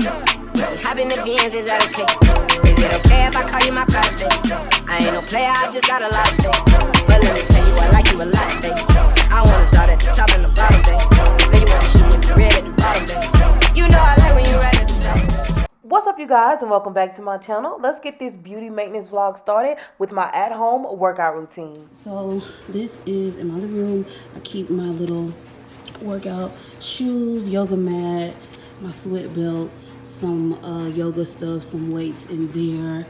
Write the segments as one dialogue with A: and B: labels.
A: Hop in the Benz, is that okay? Is it okay if I call you my private? I ain't no player, I just got a lot of faith. But let me tell you, I like you a lot, babe. I wanna start at the top and the bottom, babe. Then you wanna shoot with the red at the bottom, babe. You know I like when you right at the top.
B: What's up, you guys, and welcome back to my channel. Let's get this beauty maintenance vlog started with my at-home workout routine. So this is in my living room. I keep my little workout shoes, yoga mat, my sweat belt, some yoga stuff, some weights in there,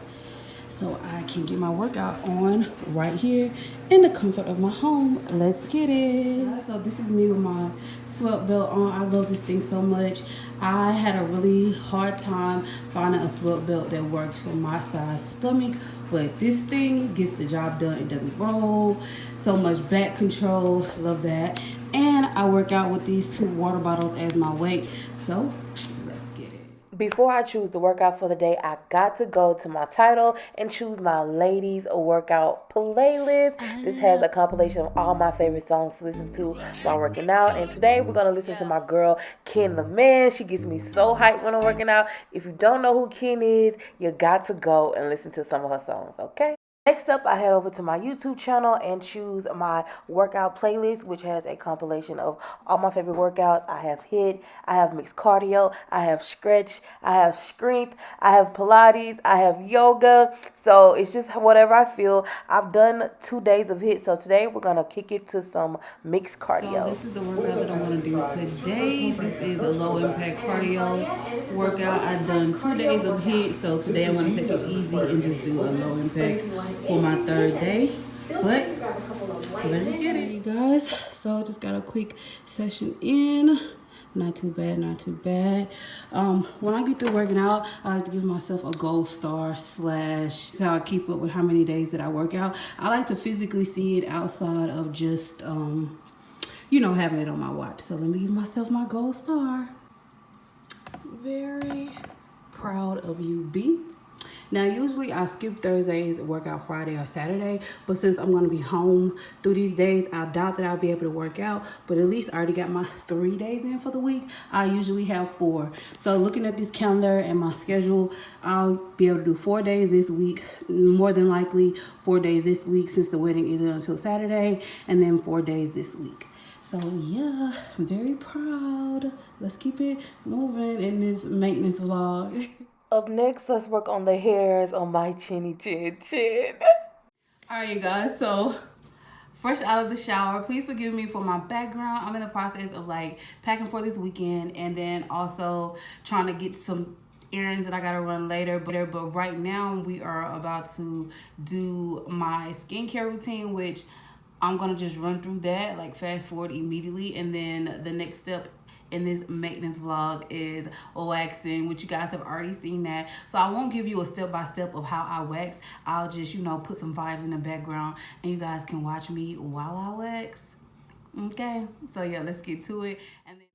B: so I can get my workout on right here in the comfort of my home. Let's get it. So this is me with my sweat belt on. I love this thing so much. I had a really hard time finding a sweat belt that works for my size stomach, but this thing gets the job done. It doesn't roll, so much back control, love that. And I work out with these 2 water bottles as my weights. So let's get it. Before I choose the workout for the day, I got to go to my title and choose my ladies workout playlist. This has a compilation of all my favorite songs to listen to while working out. And today we're going to listen to my girl, Ken the Man. She gets me so hyped when I'm working out. If you don't know who Ken is, you got to go and listen to some of her songs, okay? Next up, I head over to my YouTube channel and choose my workout playlist, which has a compilation of all my favorite workouts. I have HIIT, I have mixed cardio, I have stretch, I have strength, I have Pilates, I have yoga. So it's just whatever I feel. I've done 2 days of HIIT, so today we're going to kick it to some mixed cardio. So this is the workout that I'm going to do today. This is a low impact cardio workout. I've done 2 days of HIIT, so today I'm going to take it easy and just do a low impact for my 3rd day. But let me get it, you guys. So just got a quick session in. Not too bad, not too bad. When I get through working out, I like to give myself a gold star / that's how I keep up with how many days that I work out. I like to physically see it outside of just you know, having it on my watch. So let me give myself my gold star. Very proud of you, B. Now, usually I skip Thursdays, work out Friday or Saturday, but since I'm going to be home through these days, I doubt that I'll be able to work out, but at least I already got my 3 days in for the week. I usually have 4. So looking at this calendar and my schedule, I'll be able to do 4 days this week, more than likely 4 days this week since the wedding isn't until Saturday, and then 4 days this week. So yeah, I'm very proud. Let's keep it moving in this maintenance vlog. Up next, let's work on the hairs on my chinny chin. All right, you guys, so fresh out of the shower. Please forgive me for my background. I'm in the process of like packing for this weekend and then also trying to get some errands that I gotta run later. But right now we are about to do my skincare routine, which I'm gonna just run through that, like fast forward immediately. And then the next step in this maintenance vlog is waxing, which you guys have already seen that. So I won't give you a step-by-step of how I wax. I'll just, you know, put some vibes in the background and you guys can watch me while I wax. Okay, so yeah, let's get to it. And then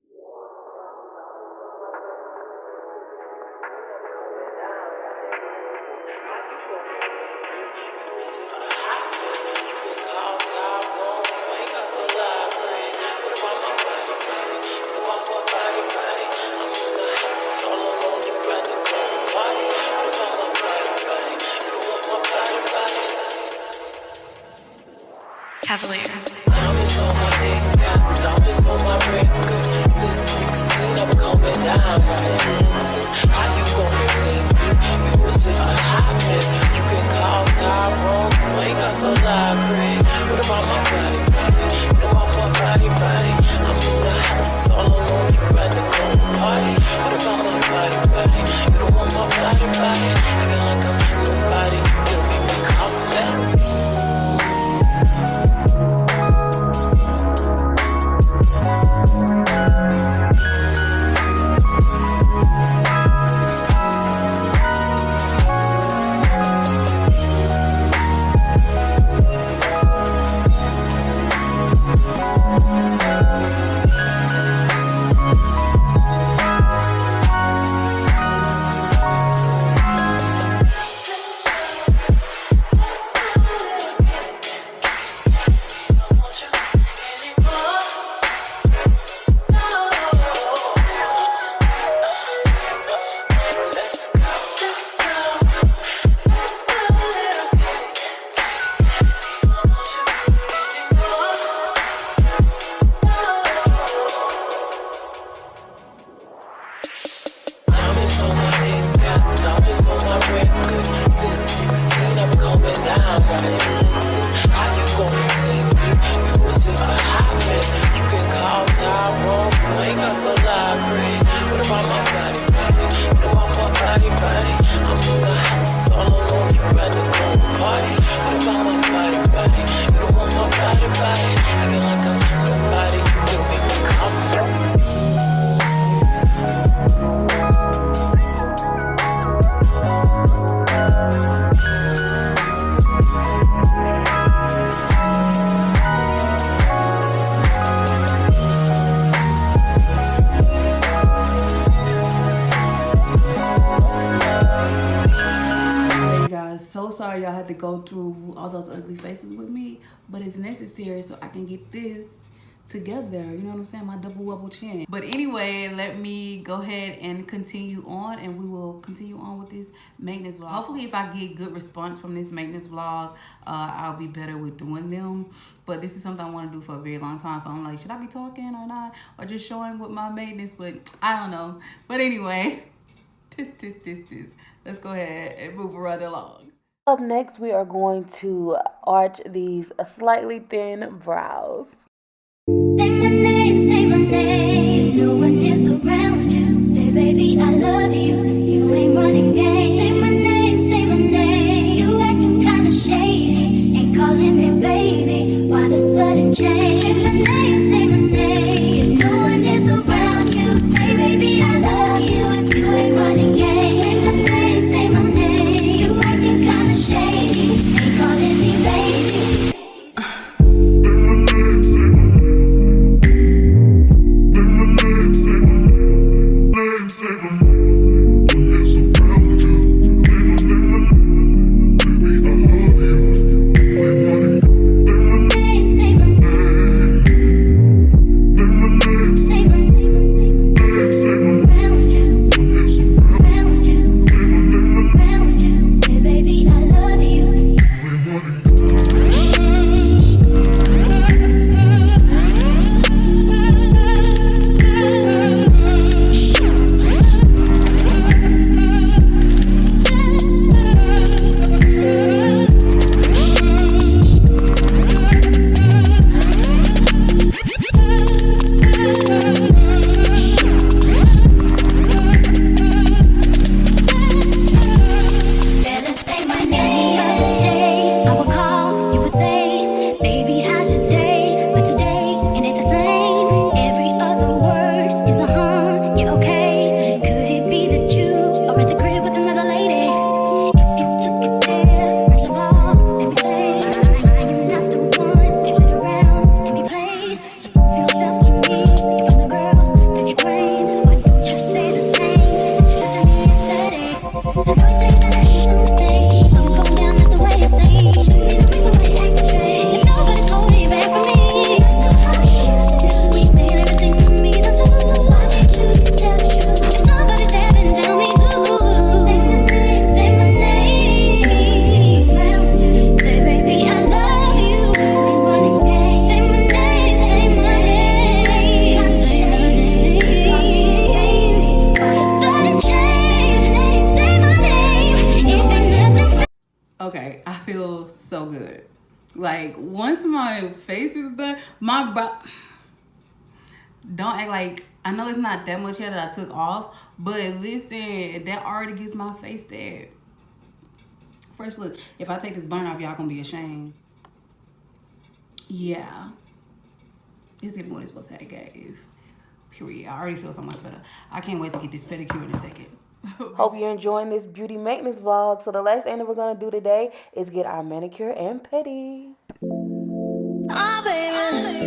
C: Cavalier.
D: Diamonds on my neck, got diamonds on my record. Since 16, I was coming down right lenses. How you gonna clean this? You was just a hot mess. You can call Tyrone, you ain't got so loud, Craig. What about my body? What about my body? I'm in the house all alone, you rather go to party. What about my body? You don't want my body. Acting like I'm nobody, you don't make me cost that. coming down, right? How you gonna clean this? You was just a hot mess. You can call Tyrone, you ain't got so library. What about my body? What about my body? I'm in the house all alone, you rather go party. What about my body? You don't want my body. Acting like I'm nobody, you do make me come.
B: So sorry y'all had to go through all those ugly faces with me, but it's necessary so I can get this together. You know what I'm saying? My double wobble chin. But anyway, let me go ahead and continue on, and we will continue on with this maintenance vlog. Hopefully if I get good response from this maintenance vlog, I'll be better with doing them. But this is something I want to do for a very long time, so I'm like, should I be talking or not, or just showing with my maintenance? But I don't know. But anyway, let's go ahead and move right along. Up next, we are going to arch these slightly thin brows.
C: Say my name, no one is around you. Say, baby, I love you, you ain't running game. Say my name, you acting kinda shady. Ain't calling me baby, why the sudden change? Say my name, no one is around you. Say, baby, I love you, if you ain't running game. Say my name, you acting kinda shady. Ain't calling me baby.
B: Okay, I feel so good. Like, once my face is done, my brow... Don't act like... I know it's not that much hair that I took off, but listen, that already gives my face that fresh look. If I take this burn off, y'all gonna be ashamed. Yeah. It's giving what it's supposed to have gave. Period. I already feel so much better. I can't wait to get this pedicure in a second. Hope you're enjoying this beauty maintenance vlog. So the last thing that we're going to do today is get our manicure and pedi.
C: Oh, baby.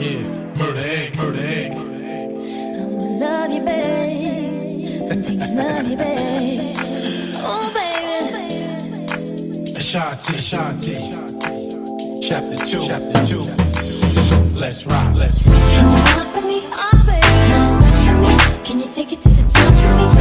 E: Yeah, murder egg.
C: I wanna love you, babe. I think I love you, babe. Oh, baby.
E: Ashanti. Chapter 2. Let's rock.
C: Can you rock for me? Oh, baby. Can you take it to the top for me?